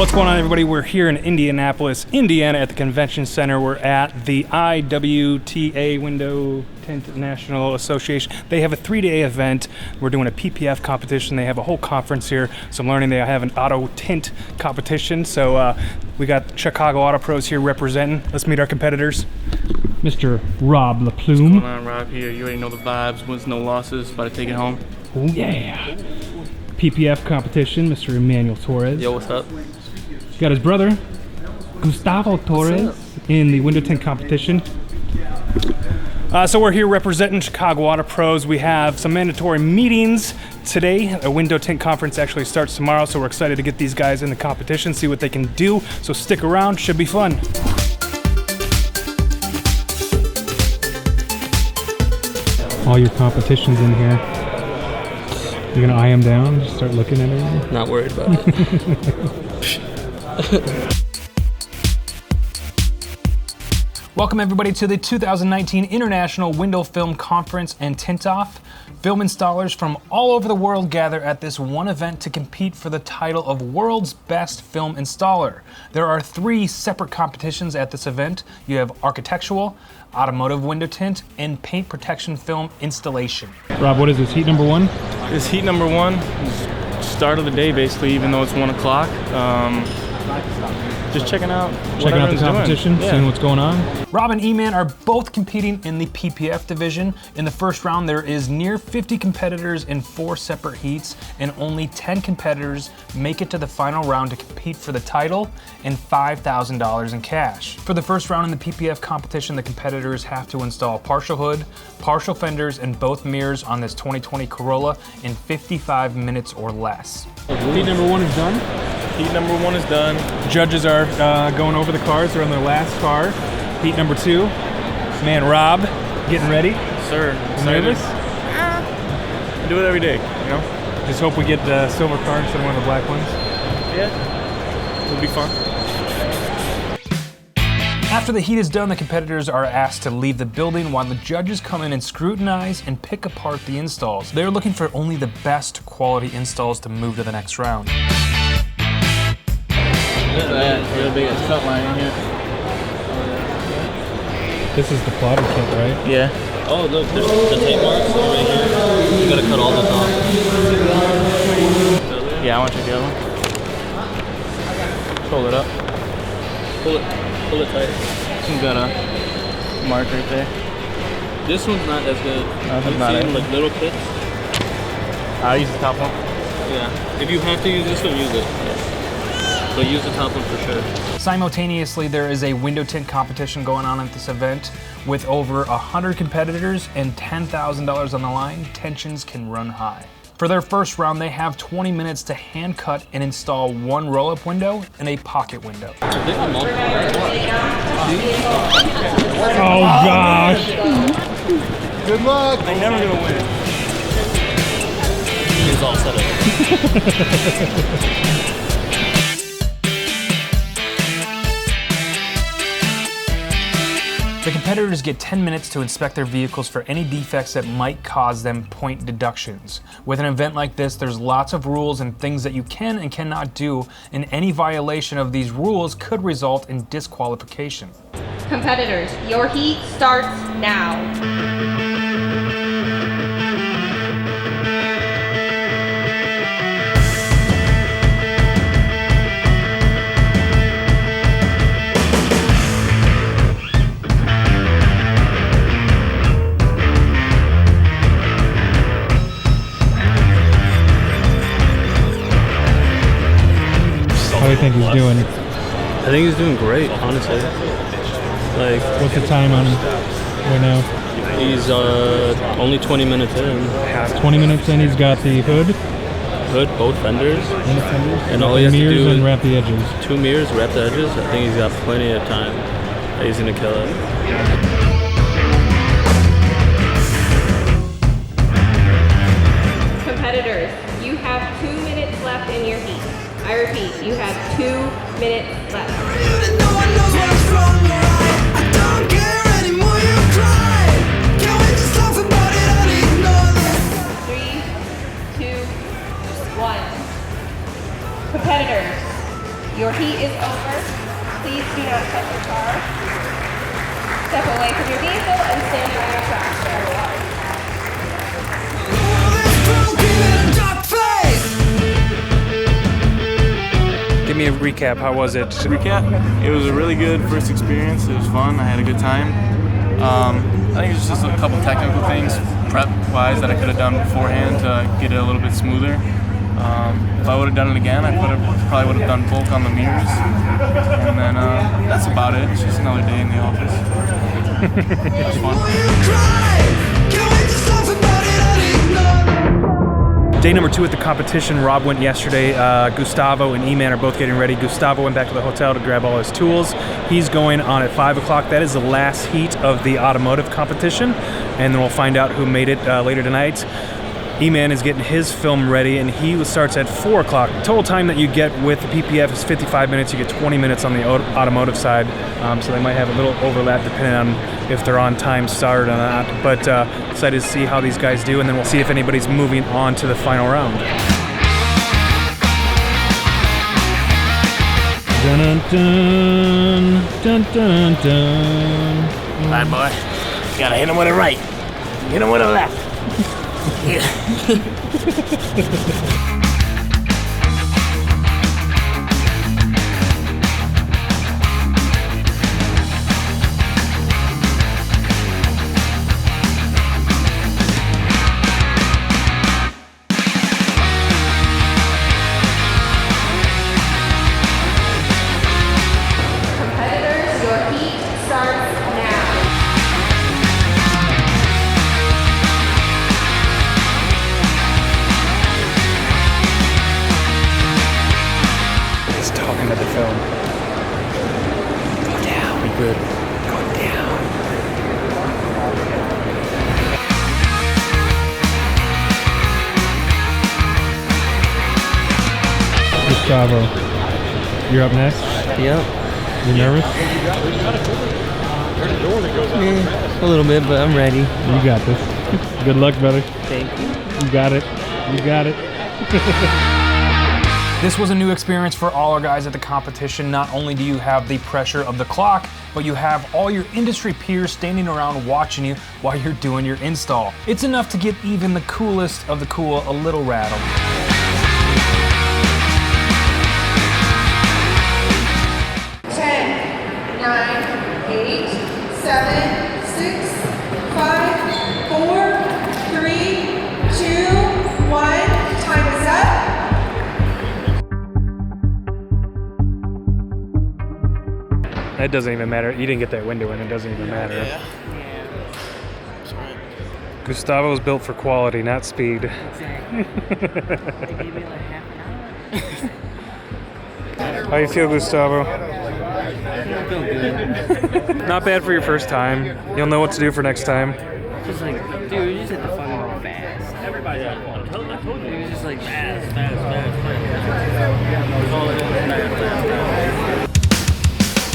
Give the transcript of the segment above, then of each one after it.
What's going on, everybody? We're here in Indianapolis, Indiana at the Convention Center. We're at the IWTA, Window Tint National Association. They have a 3-day event. We're doing a PPF competition. They have a whole conference here. So I'm learning they have an auto tint competition. So we got Chicago Auto Pros here representing. Let's meet our competitors. Mr. Rob LaPlume. What's going on, Rob here? You already know the vibes. Wins, no losses. About to take it home. Oh, yeah. PPF Competition, Mr. Emmanuel Torres. Yo, what's up? Got his brother, Gustavo Torres, in the window tint competition. So we're here representing Chicago Auto Pros. We have some mandatory meetings today. A window tint conference actually starts tomorrow, so we're excited to get these guys in the competition, see what they can do. So stick around, should be fun. All your competitions in here. You're gonna eye them down, just start looking at them? Not worried about it. Welcome everybody to the 2019 International Window Film Conference and Tint-off. Film installers from all over the world gather at this one event to compete for the title of World's Best Film Installer. There are 3 separate competitions at this event. You have architectural, automotive window tint, and paint protection film installation. Rob, what is this, heat number 1? This heat number 1, start of the day basically, even though it's 1 o'clock. Just checking out the competition, seeing what's going on. Rob and E-Man are both competing in the PPF division. In the first round, there is near 50 competitors in 4 separate heats, and only 10 competitors make it to the final round to compete for the title and $5,000 in cash. For the first round in the PPF competition, the competitors have to install partial hood, partial fenders, and both mirrors on this 2020 Corolla in 55 minutes or less. Heat number 1 is done. Heat number 1 is done. Judges are going over the cars. They're on their last car. Heat number 2. Man, Rob, getting ready. Sir, nervous? I do it every day, you know? Just hope we get the silver car instead of one of the black ones. Yeah, it'll be fun. After the heat is done, the competitors are asked to leave the building while the judges come in and scrutinize and pick apart the installs. They're looking for only the best quality installs to move to the next round. Look at that, real big cut line in here. This is the plotter kit, right? Yeah. Oh, look, there's the tape marks right here. You gotta cut all this off. Yeah, I want to check the other one. Pull it up. Pull it tight. This one's got a mark right there. This one's not as good. I've seen like little clips. I'll use the top one. Yeah. If you have to use this one, use it. But use the top one for sure. Simultaneously, there is a window tint competition going on at this event. With over 100 competitors and $10,000 on the line, tensions can run high. For their first round, they have 20 minutes to hand cut and install 1 roll-up window and a pocket window. Oh gosh! Good luck! I'm never gonna win. It's all set up. The competitors get 10 minutes to inspect their vehicles for any defects that might cause them point deductions. With an event like this, there's lots of rules and things that you can and cannot do, and any violation of these rules could result in disqualification. Competitors, your heat starts now. How do you think he's doing? I think he's doing great, honestly. Like, what's the time on him right now? He's only 20 minutes in. 20 minutes in, he's got the hood, both fenders, and all he has to do is wrap the edges. 2 mirrors, wrap the edges. I think he's got plenty of time. He's gonna kill it. Competitors, you have 2 minutes left in your heat. I repeat, you have 2 minutes left. No one knows what's wrong or right. I don't care anymore, you cry. Can't wait to talk about it and ignore this. 3, 2, 1. Competitors, Your heat is over. Please do not touch your car. Step away from your vehicle and stand by your track. Give me a recap. How was it? Recap. It was a really good first experience. It was fun. I had a good time. I think it's just a couple technical things, prep-wise, that I could have done beforehand to get it a little bit smoother. If I would have done it again, I probably would have done bulk on the mirrors. And then that's about it. It's just another day in the office. It was fun. Day number 2 at the competition. Rob went yesterday. Gustavo and E-Man are both getting ready. Gustavo went back to the hotel to grab all his tools. He's going on at 5 o'clock. That is the last heat of the automotive competition. And then we'll find out who made it later tonight. E-Man is getting his film ready, and he starts at 4 o'clock. The total time that you get with the PPF is 55 minutes. You get 20 minutes on the automotive side, so they might have a little overlap depending on if they're on time start or not. But excited to see how these guys do, and then we'll see if anybody's moving on to the final round. Dun dun dun dun dun. Bye, boy. You gotta hit him with a right. Hit him with a left. Yeah. Competitors, your heat starts now. He's talking to the film. Go down. Be good. Go down. Gustavo, you're up next. Yep. You nervous? A little bit, but I'm ready. You got this. Good luck, brother. Thank you. You got it. You got it. This was a new experience for all our guys at the competition. Not only do you have the pressure of the clock, but you have all your industry peers standing around watching you while you're doing your install. It's enough to get even the coolest of the cool a little rattled. It doesn't even matter. You didn't get that window in. It doesn't even matter. Yeah. That's right. Gustavo's built for quality, not speed. Exactly. They gave me like half an hour. How you feel, Gustavo? I feel good. Not bad for your first time. You'll know what to do for next time. Just like, dude, you just hit the fucking roll fast. Everybody's like, I told you. It was just like fast.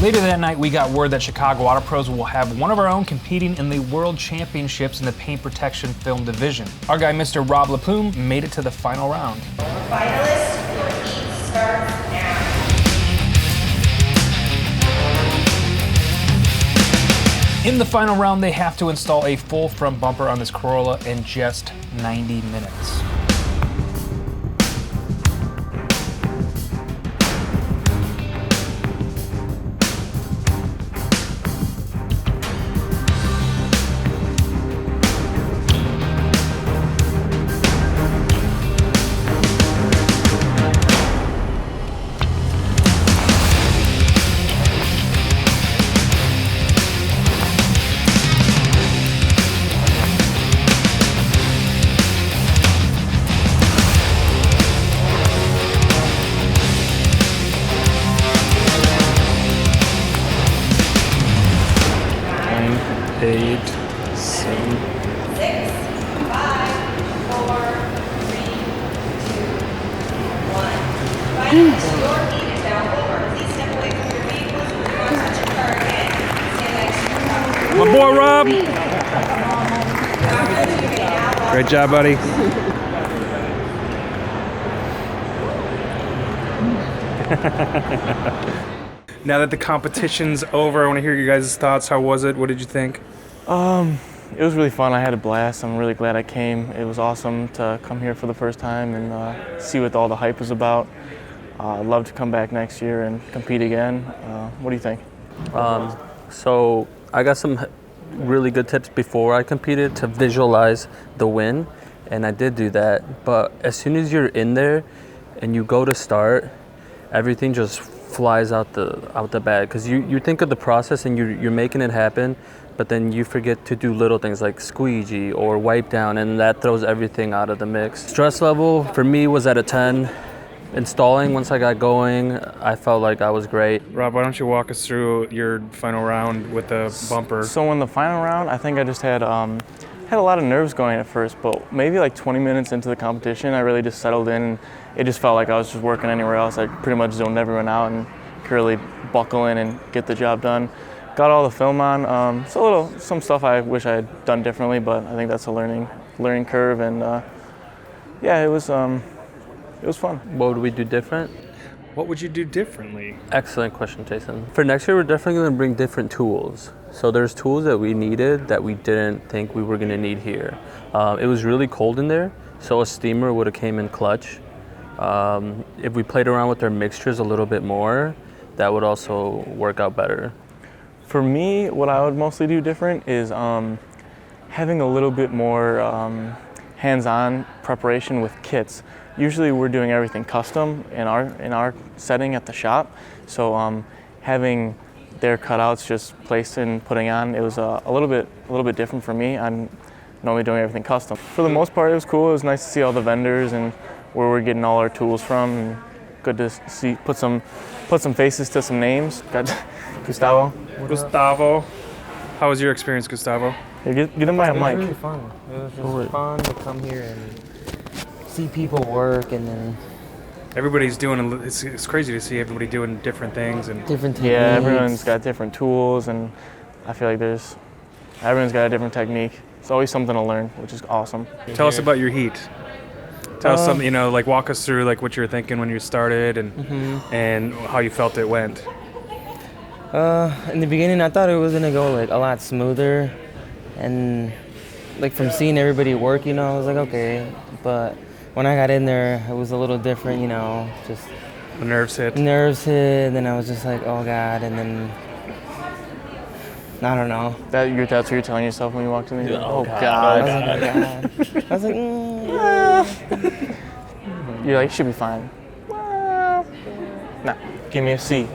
Later that night, we got word that Chicago Auto Pros will have one of our own competing in the World Championships in the paint protection film division. Our guy, Mr. Rob LaPlume, made it to the final round. Finalists, your heat starts now. In the final round, they have to install a full front bumper on this Corolla in just 90 minutes. My boy Rob. Great job, buddy. Now that the competition's over, I want to hear your guys' thoughts. How was it? What did you think? It was really fun. I had a blast. I'm really glad I came. It was awesome to come here for the first time and see what all the hype was about. I'd love to come back next year and compete again. What do you think? So I got some really good tips before I competed to visualize the win, and I did do that. But as soon as you're in there and you go to start, everything just flies out the bag, because you think of the process and you're making it happen, but then you forget to do little things like squeegee or wipe down, and that throws everything out of the mix. Stress level for me was at a 10. Installing, once I got going, I felt like I was great. Rob, why don't you walk us through your final round with the bumper? So in the final round, I think I just had a lot of nerves going at first, but maybe like 20 minutes into the competition, I really just settled in. And it just felt like I was just working anywhere else. I pretty much zoned everyone out and could really buckle in and get the job done. Got all the film on. Some stuff I wish I had done differently, but I think that's a learning curve. And yeah, it was fun. What would we do different? What would you do differently? Excellent question, Jason. For next year, we're definitely going to bring different tools. So there's tools that we needed that we didn't think we were going to need here. It was really cold in there, so a steamer would have came in clutch. If we played around with our mixtures a little bit more, that would also work out better. For me, what I would mostly do different is having a little bit more hands-on preparation with kits. Usually we're doing everything custom in our setting at the shop, so having their cutouts just placed and putting on, it was a little bit different for me. I'm normally doing everything custom. For the most part, it was cool. It was nice to see all the vendors and where we're getting all our tools from, and good to see put some faces to some names. Got Gustavo. Gustavo, how was your experience, Gustavo? Here, get him by a It was mic. really fun. It was just fun to come here and see people work, and then Everybody's doing, it's crazy to see everybody doing different things. And different techniques. Yeah, everyone's got different tools, and I feel like everyone's got a different technique. It's always something to learn, which is awesome. Tell us about your heat. Tell us something, like walk us through like what you were thinking when you started and how you felt it went. In the beginning, I thought it was gonna go like a lot smoother, and like from seeing everybody work, I was like, okay. But when I got in there, it was a little different, just The nerves hit. and then I was just like, oh God, and then I don't know. That's what you're telling yourself when you walked in there? Oh I God. was like, oh God. I was like, You're like, should be fine. Nah, give me a C.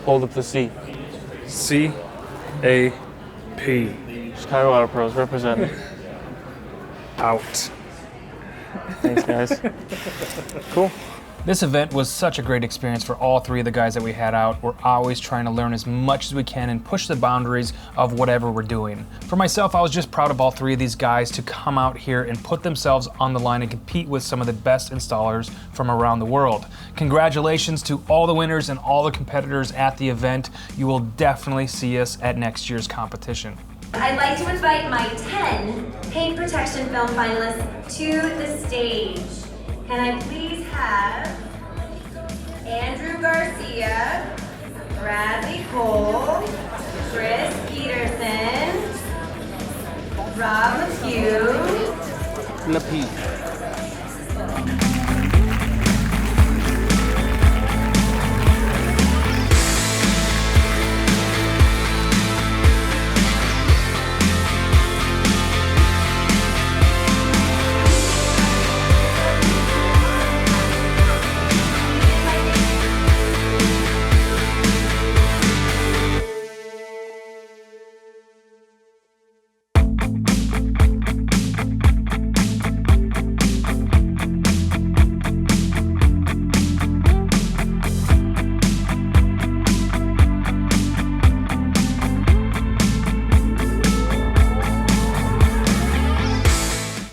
Hold up the C. C-A-P. Chicago Auto Pros representing. Out. Thanks, guys. Cool. This event was such a great experience for all three of the guys that we had out. We're always trying to learn as much as we can and push the boundaries of whatever we're doing. For myself, I was just proud of all three of these guys to come out here and put themselves on the line and compete with some of the best installers from around the world. Congratulations to all the winners and all the competitors at the event. You will definitely see us at next year's competition. I'd like to invite my 10 paint protection film finalists to the stage. Can I please have Andrew Garcia, Bradley Cole, Chris Peterson, Rob McHugh,